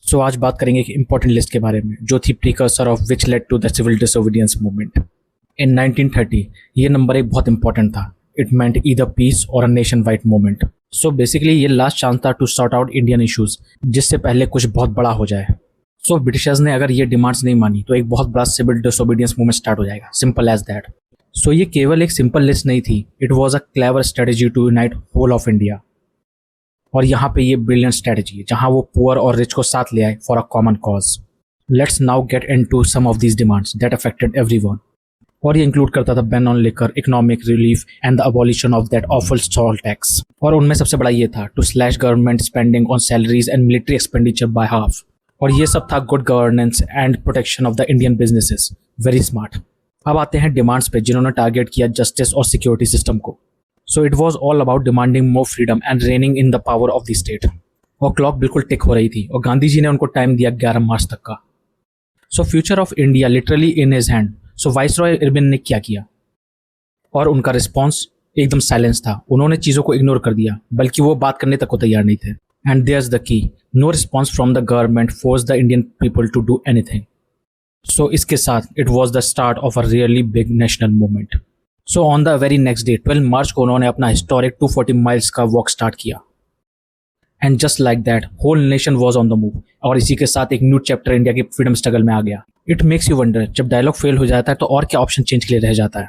सो आज बात करेंगे एक इंपॉर्टेंट लिस्ट के बारे में जो थी precursor of which led to the civil disobedience movement in 1930। ये नंबर एक बहुत इंपॉर्टेंट था। It meant either peace or a nationwide movement. So basically ये लास्ट चांस था to sort out Indian issues जिससे पहले कुछ बहुत बड़ा हो जाए। सो ब्रिटिशर्स ने अगर ये डिमांड्स नहीं मानी तो एक बहुत बड़ा सिविल डिसोबीडियंस मूवमेंट स्टार्ट हो जाएगा, सिंपल एज दैट। सो ये केवल एक सिंपल लिस्ट नहीं थी, it was a clever strategy to unite whole of India. और यहाँ पे ये ब्रिलियंट स्ट्रेटेजी है जहाँ वो पुअर और रिच को साथ ले आए for a common cause. Let's now get into some of these demands that affected everyone. और ये इंक्लूड करता था ban on liquor, economic relief and the abolition of that awful salt tax. और उनमें सबसे बड़ा ये था to slash government spending on salaries and military expenditure by half. और ये सब था good governance and protection of the Indian businesses. Very smart. अब आते हैं डिमांड्स पे जिन्होंने टारगेट किया जस्टिस और सिक्योरिटी सिस्टम को। So it was all about demanding more freedom and raining in the power of the state. और clock बिल्कुल टिक हो रही थी और गांधी जी ने उनको टाइम दिया 11 मार्च तक का। So future of India literally in his hand. So viceroy Irwin ने क्या किया और उनका रिस्पॉन्स एकदम साइलेंस था। उन्होंने चीज़ों को इग्नोर कर दिया, बल्कि वो बात करने तक को तैयार नहीं थे। And there's the key, no response from the government force the Indian people to do anything. So इसके साथ it was the start of a really big national movement. So on the very next day 12 March को उन्होंने अपना historic 240 miles का walk start किया। And just like that whole nation was on the move. और इसी के साथ एक न्यू चैप्टर इंडिया की फ्रीडम स्ट्रगल में आ गया। इट मेक्स यू वंडर, जब डायलॉग फेल हो जाता है तो और क्या ऑप्शन चेंज के लिए रह जाता है।